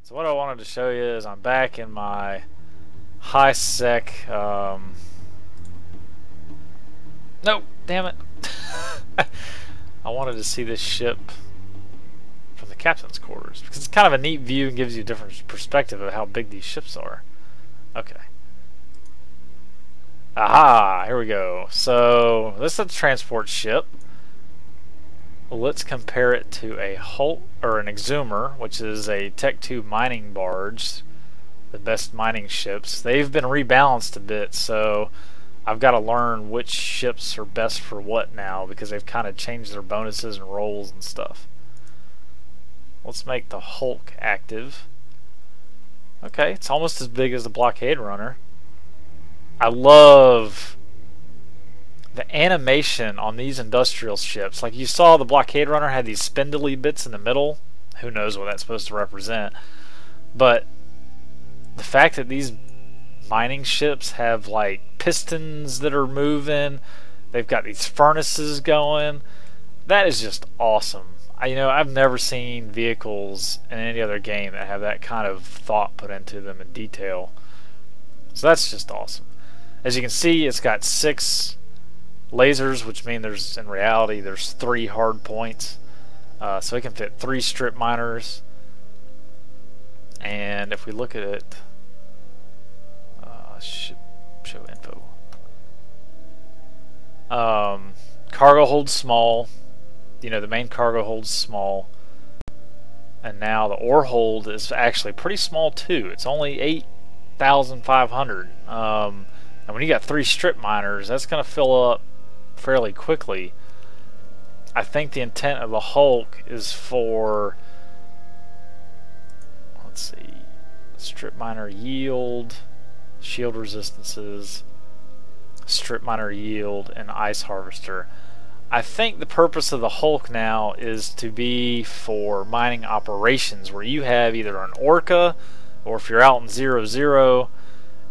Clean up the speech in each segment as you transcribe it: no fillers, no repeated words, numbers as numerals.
So what I wanted to show you is I'm back in my high sec. Nope, damn it. I wanted to see this ship from the captain's quarters because it's kind of a neat view and gives you a different perspective of how big these ships are. Okay. Aha, here we go. So this is a transport ship. Let's compare it to a Hulk or an Exhumer, which is a Tech 2 mining barge, the best mining ships. They've been rebalanced a bit, so I've got to learn which ships are best for what now because they've kind of changed their bonuses and roles and stuff. Let's make the Hulk active. Okay, it's almost as big as the blockade runner. I love the animation on these industrial ships. Like you saw, the blockade runner had these spindly bits in the middle. Who knows what that's supposed to represent? But the fact that these mining ships have like pistons that are moving, they've got these furnaces going, that is just awesome. I've never seen vehicles in any other game that have that kind of thought put into them in detail. So that's just awesome. As you can see, it's got 6 lasers, which mean in reality there's 3 hard points. So it can fit 3 strip miners. And if we look at it, show info. Cargo holds small. The main cargo holds small. And now the ore hold is actually pretty small too. It's only 8,500. And when you got 3 strip miners, that's going to fill up fairly quickly. I think the intent of the Hulk is for, let's see, strip miner yield, shield resistances, strip miner yield, and ice harvester. I think the purpose of the Hulk now is to be for mining operations where you have either an Orca, or if you're out in 0-0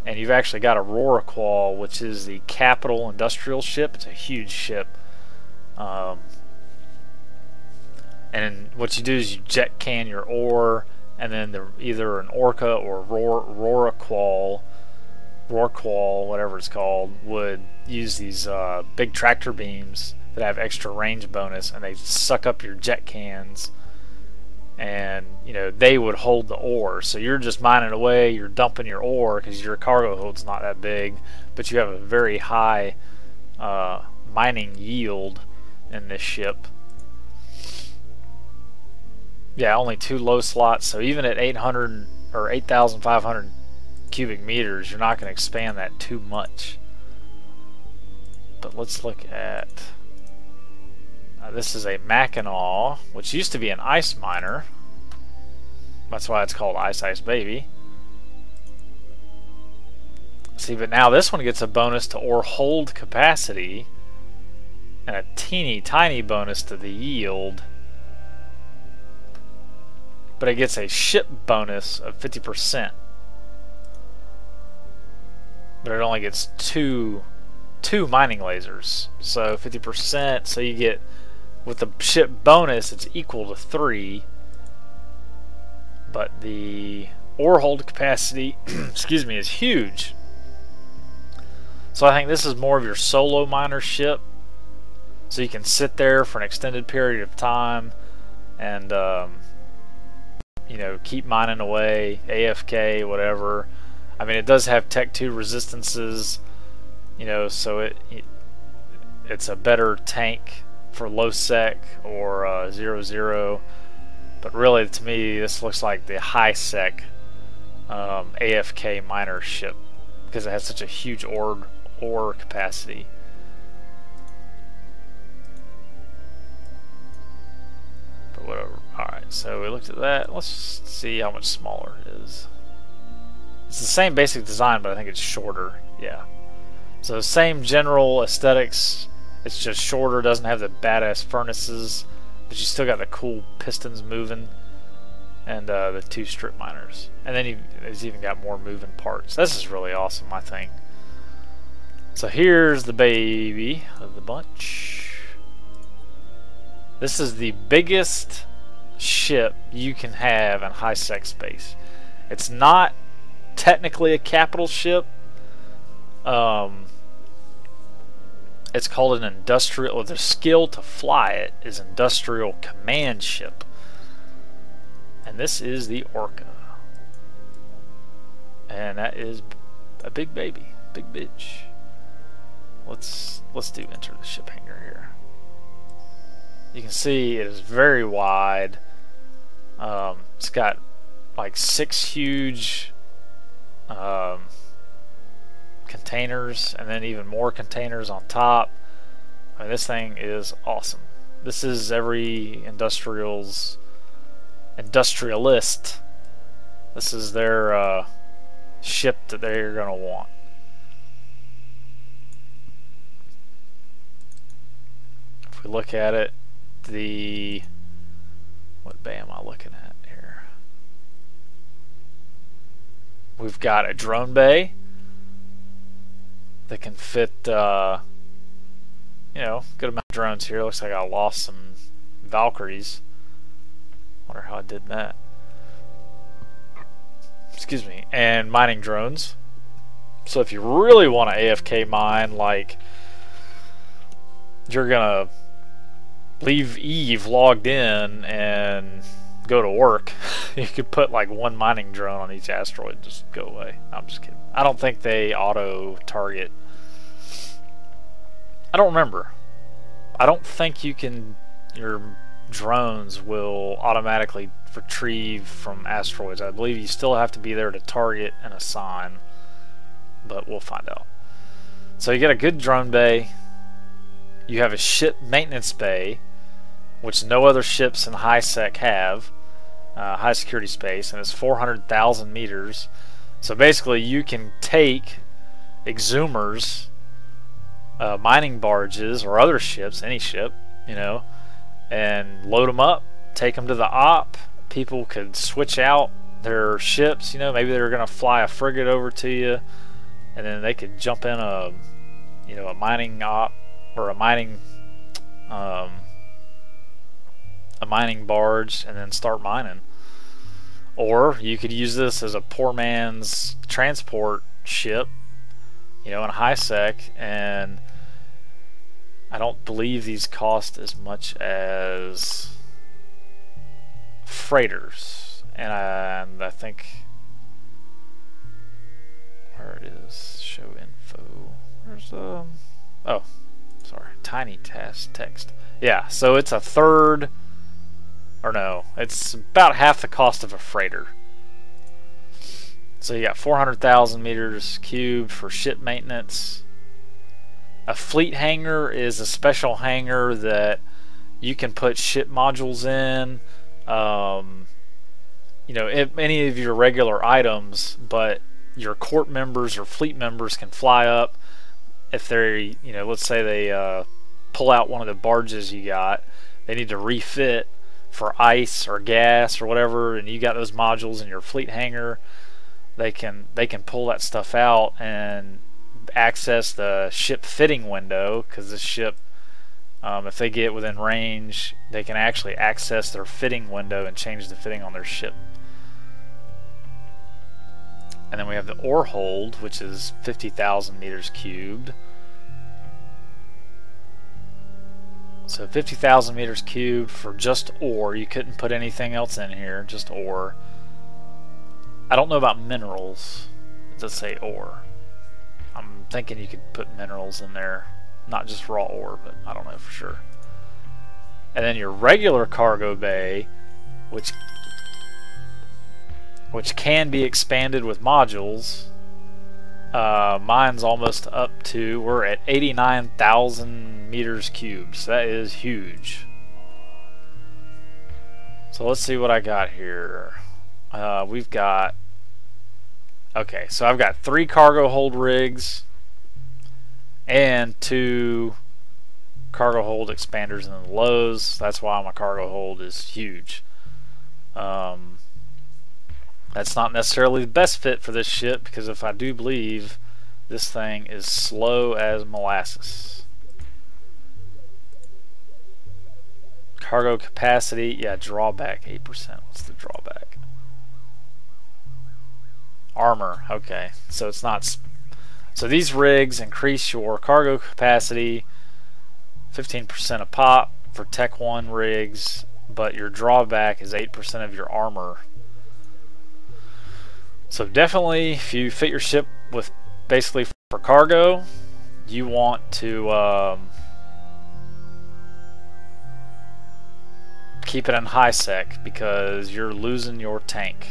and you've actually got a Orca, which is the capital industrial ship. It's a huge ship. And what you do is you jet can your ore, and then either an Orca or Rorqual, whatever it's called, would use these big tractor beams that have extra range bonus, and they suck up your jet cans, and they would hold the ore. So you're just mining away, you're dumping your ore because your cargo hold's not that big, but you have a very high mining yield in this ship. Yeah, only 2 low slots, so even at 800 or 8,500 cubic meters, you're not going to expand that too much. But let's look at this is a Mackinac, which used to be an ice miner. That's why it's called Ice Baby. See, but now this one gets a bonus to ore hold capacity and a teeny tiny bonus to the yield. But it gets a ship bonus of 50%. But it only gets two mining lasers. So 50%, so you get, with the ship bonus, it's equal to 3. But the ore hold capacity, excuse me, is huge. So I think this is more of your solo miner ship. So you can sit there for an extended period of time and keep mining away, AFK, whatever. I mean, it does have Tech 2 resistances, so it's a better tank for low sec or 0-0. But really, to me, this looks like the high sec AFK miner ship because it has such a huge ore capacity. But whatever. Alright, so we looked at that. Let's see how much smaller it is. It's the same basic design, but I think it's shorter. Yeah. So same general aesthetics. It's just shorter, doesn't have the badass furnaces, but you still got the cool pistons moving and the 2 strip miners. And then it's even got more moving parts. This is really awesome, I think. So here's the baby of the bunch. This is the biggest ship you can have in high sec space. It's not technically a capital ship. It's called an industrial, or the skill to fly it is industrial command ship. And this is the Orca. And that is a big baby, big bitch. Let's do enter the ship hangar here. You can see it is very wide. It's got like 6 huge containers, and then even more containers on top. I mean, this thing is awesome. This is every industrialist. This is their ship that they're gonna want. If we look at it, what bay am I looking at here? We've got a drone bay that can fit, you know, good amount of drones here. Looks like I lost some Valkyries. Wonder how I did that. Excuse me. And mining drones. So if you really want to AFK mine, like you're gonna leave Eve logged in and go to work, you could put like 1 mining drone on each asteroid and just go away. I'm just kidding. I don't think they auto target. I don't remember. I don't think you can, your drones will automatically retrieve from asteroids. I believe you still have to be there to target and assign, but we'll find out. So you get a good drone bay. You have a ship maintenance bay, which no other ships in high sec have, high security space, and it's 400,000 meters. So basically you can take Exhumers, mining barges, or other ships, any ship, you know, and load them up, take them to the op. People could switch out their ships, you know, maybe they're going to fly a frigate over to you, and then they could jump in a, you know, a mining op, or a mining barge, and then start mining. Or you could use this as a poor man's transport ship, you know, in high sec, and I don't believe these cost as much as freighters. And I think, where it is, show info, where's oh, sorry, tiny text. Yeah, so it's a third, or no, it's about half the cost of a freighter. So you got 400,000 meters cubed for ship maintenance. A fleet hangar is a special hangar that you can put ship modules in, you know, any of your regular items, but your court members or fleet members can fly up. If they're, you know, let's say they pull out one of the barges you got, they need to refit for ice or gas or whatever, and you got those modules in your fleet hangar, they can pull that stuff out and access the ship fitting window, because the ship, if they get within range, they can actually access their fitting window and change the fitting on their ship. And then we have the ore hold, which is 50,000 meters cubed. So 50,000 meters cubed for just ore. You couldn't put anything else in here, just ore. I don't know about minerals. It does say ore. I'm thinking you could put minerals in there, not just raw ore, but I don't know for sure. And then your regular cargo bay, which can be expanded with modules. Mine's almost up to, we're at 89,000 meters cubed, so that is huge. So let's see what I got here. We've got, okay, so I've got 3 cargo hold rigs and 2 cargo hold expanders in the lows. That's why my cargo hold is huge. That's not necessarily the best fit for this ship, because if I do believe this thing is slow as molasses. Cargo capacity, yeah, drawback 8%. What's the drawback? Armor. Okay, so it's not. So these rigs increase your cargo capacity 15% a pop for Tech 1 rigs, but your drawback is 8% of your armor. So definitely, if you fit your ship with basically for cargo, you want to keep it in high sec because you're losing your tank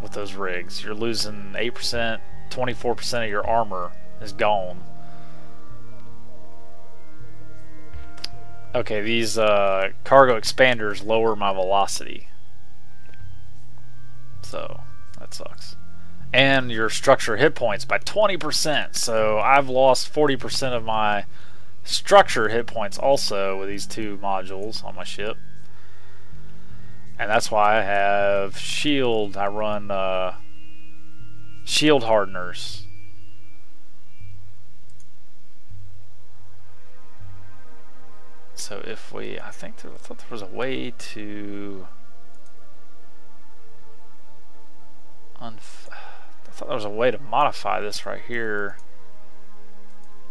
with those rigs. You're losing 8%, 24% of your armor is gone. Okay, these cargo expanders lower my velocity, so that sucks. And your structure hit points by 20%, so I've lost 40% of my structure hit points also with these two modules on my ship. And that's why I have shield. I run shield hardeners. So if we, I thought there was a way to I thought there was a way to modify this right here,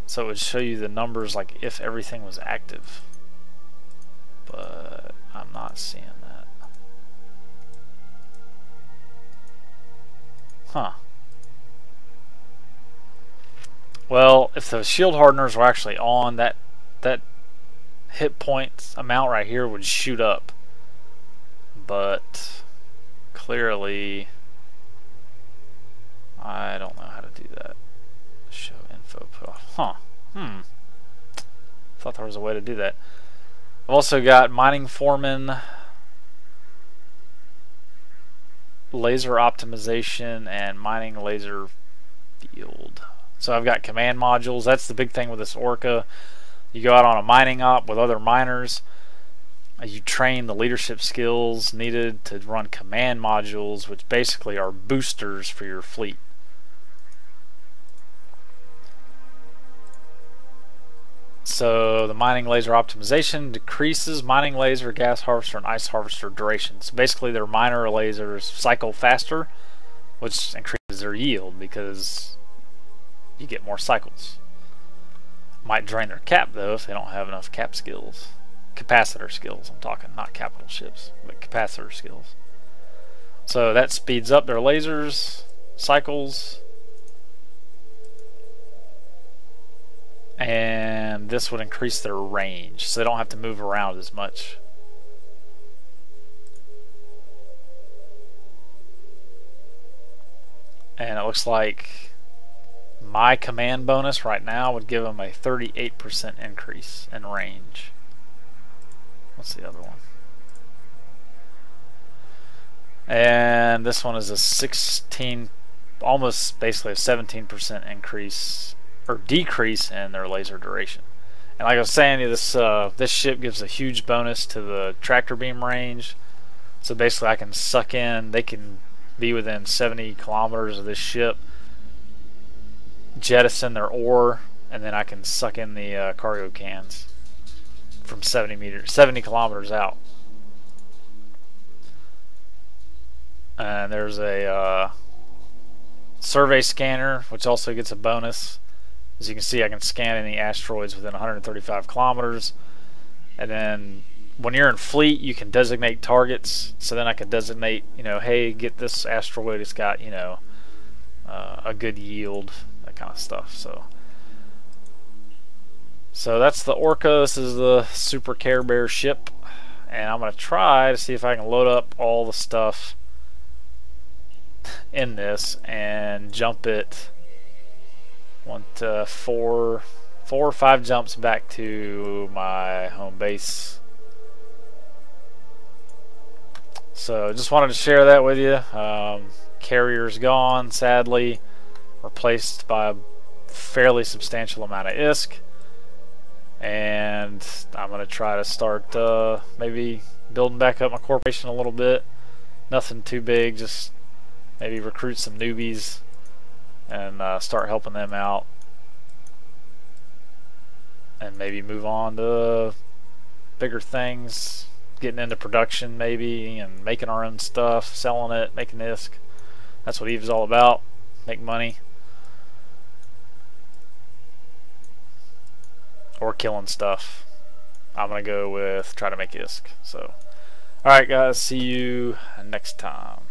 so it would show you the numbers like if everything was active, but I'm not seeing that. Huh. Well, if the shield hardeners were actually on, that hit points amount right here would shoot up, but clearly I don't know how to do that. Show info put off. Huh. Thought there was a way to do that. I've also got mining foreman, laser optimization, and mining laser field. So I've got command modules. That's the big thing with this Orca. You go out on a mining op with other miners. You train the leadership skills needed to run command modules, which basically are boosters for your fleet. So the mining laser optimization decreases mining laser, gas harvester, and ice harvester durations. Basically, their miner lasers cycle faster, which increases their yield because you get more cycles. Might drain their cap though if they don't have enough cap skills. Capacitor skills, I'm talking, not capital ships, but capacitor skills. So that speeds up their lasers, cycles, and this would increase their range, so they don't have to move around as much. And it looks like my command bonus right now would give them a 38% increase in range. What's the other one? And this one is a 16, almost basically a 17% increase or decrease in their laser duration. And like I was saying, this ship gives a huge bonus to the tractor beam range. So basically I can suck in, they can be within 70 kilometers of this ship, jettison their ore, and then I can suck in the cargo cans from 70 kilometers out. And there's a survey scanner, which also gets a bonus. As you can see, I can scan any asteroids within 135 kilometers. And then when you're in fleet, you can designate targets. So then I can designate, hey, get this asteroid. It's got, a good yield, that kind of stuff. So that's the Orca. This is the Super Care Bear ship. And I'm going to try to see if I can load up all the stuff in this and jump it four or five jumps back to my home base. So just wanted to share that with you. Carrier's gone, sadly, replaced by a fairly substantial amount of ISK, and I'm going to try to start maybe building back up my corporation a little bit. Nothing too big, just maybe recruit some newbies and start helping them out, and maybe move on to bigger things, getting into production maybe, and making our own stuff, selling it, making ISK. That's what Eve's all about. Make money. Or killing stuff. I'm gonna go with try to make ISK. So, alright guys, see you next time.